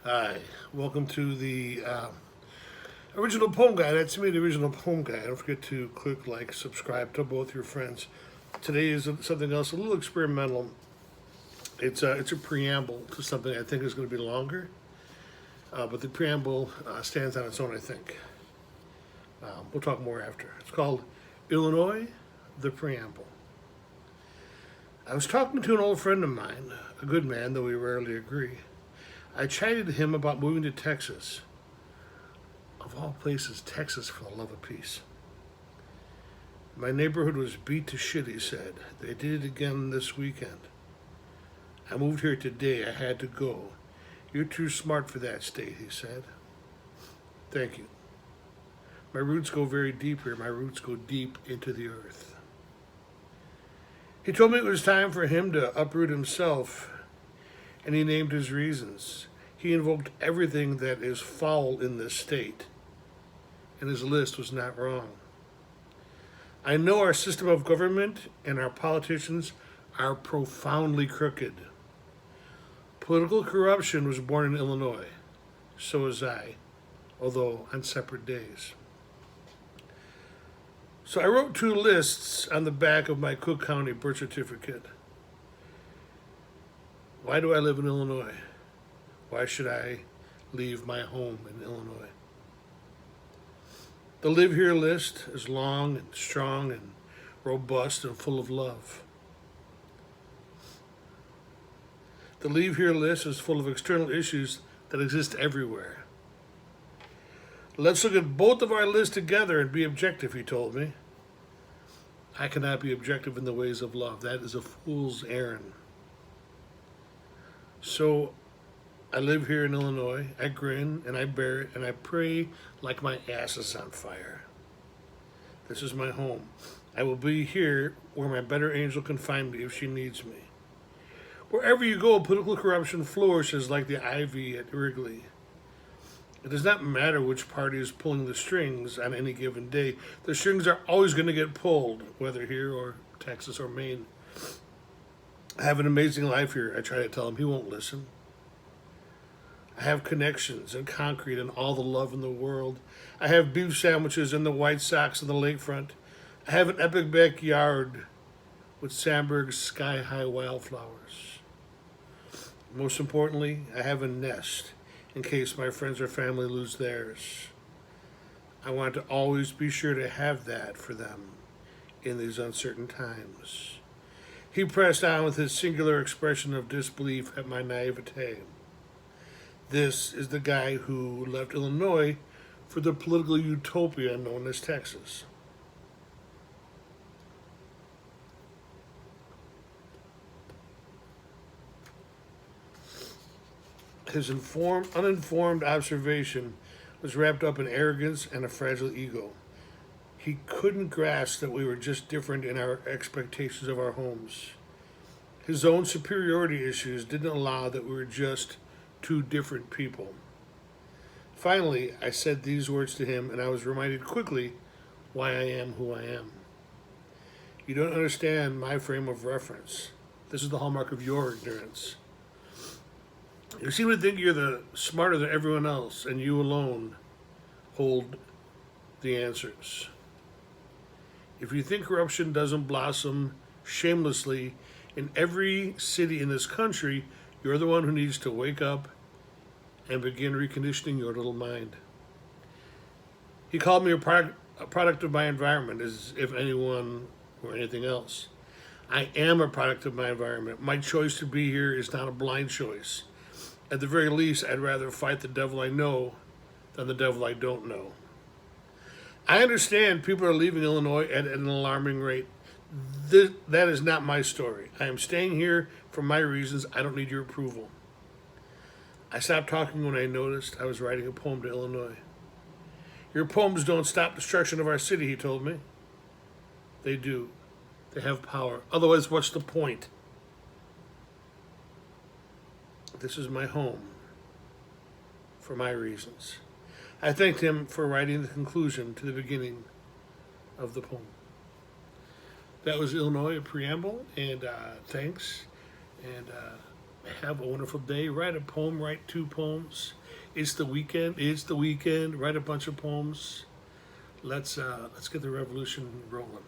Hi, welcome to the original poem guide. That's me, the original poem guide. Don't forget to click like, subscribe to both your friends. Today is something else, a little experimental. It's a preamble to something I think is going to be longer, but the preamble stands on its own. I think we'll talk more after. It's called Illinois, the Preamble. I was talking to an old friend of mine, a good man, though we rarely agree. I chided him about moving to Texas. Of all places, Texas, for the love of peace. My neighborhood was beat to shit, he said. They did it again this weekend. I moved here today. I had to go. You're too smart for that state, he said. Thank you. My roots go very deep here. My roots go deep into the earth. He told me it was time for him to uproot himself, and he named his reasons. He invoked everything that is foul in this state, and his list was not wrong. I know our system of government and our politicians are profoundly crooked. Political corruption was born in Illinois. So was I, although on separate days. So I wrote two lists on the back of my Cook County birth certificate. Why do I live in Illinois? Why should I leave my home in Illinois? The live here list is long and strong and robust and full of love. The leave here list is full of external issues that exist everywhere. Let's look at both of our lists together and be objective, he told me. I cannot be objective in the ways of love. That is a fool's errand. So I live here in Illinois. I grin and I bear it and I pray like my ass is on fire. This is my home. I will be here where my better angel can find me if she needs me. Wherever you go, political corruption flourishes like the ivy at Wrigley. It does not matter which party is pulling the strings on any given day. The strings are always going to get pulled, whether here or Texas or Maine. I have an amazing life here, I try to tell him. He won't listen. I have connections and concrete and all the love in the world. I have beef sandwiches and the White Sox on the lakefront. I have an epic backyard with Sandberg's sky-high wildflowers. Most importantly, I have a nest in case my friends or family lose theirs. I want to always be sure to have that for them in these uncertain times. He pressed on with his singular expression of disbelief at my naivete. This is the guy who left Illinois for the political utopia known as Texas. His uninformed observation was wrapped up in arrogance and a fragile ego. He couldn't grasp that we were just different in our expectations of our homes. His own superiority issues didn't allow that we were just two different people. Finally, I said these words to him, and I was reminded quickly why I am who I am. You don't understand my frame of reference. This is the hallmark of your ignorance. You seem to think you're the smarter than everyone else, and you alone hold the answers. If you think corruption doesn't blossom shamelessly in every city in this country, you're the one who needs to wake up and begin reconditioning your little mind. He called me a product of my environment, as if anyone were anything else. I am a product of my environment. My choice to be here is not a blind choice. At the very least, I'd rather fight the devil I know than the devil I don't know. I understand people are leaving Illinois at an alarming rate. That is not my story. I am staying here for my reasons. I don't need your approval. I stopped talking when I noticed I was writing a poem to Illinois. Your poems don't stop destruction of our city, he told me. They do. They have power. Otherwise, what's the point? This is my home for my reasons. I thanked him for writing the conclusion to the beginning of the poem. That was Illinois, a preamble, and thanks. And Have a wonderful day. Write a poem. Write 2 poems. It's the weekend. It's the weekend. Write a bunch of poems. Let's get the revolution rolling.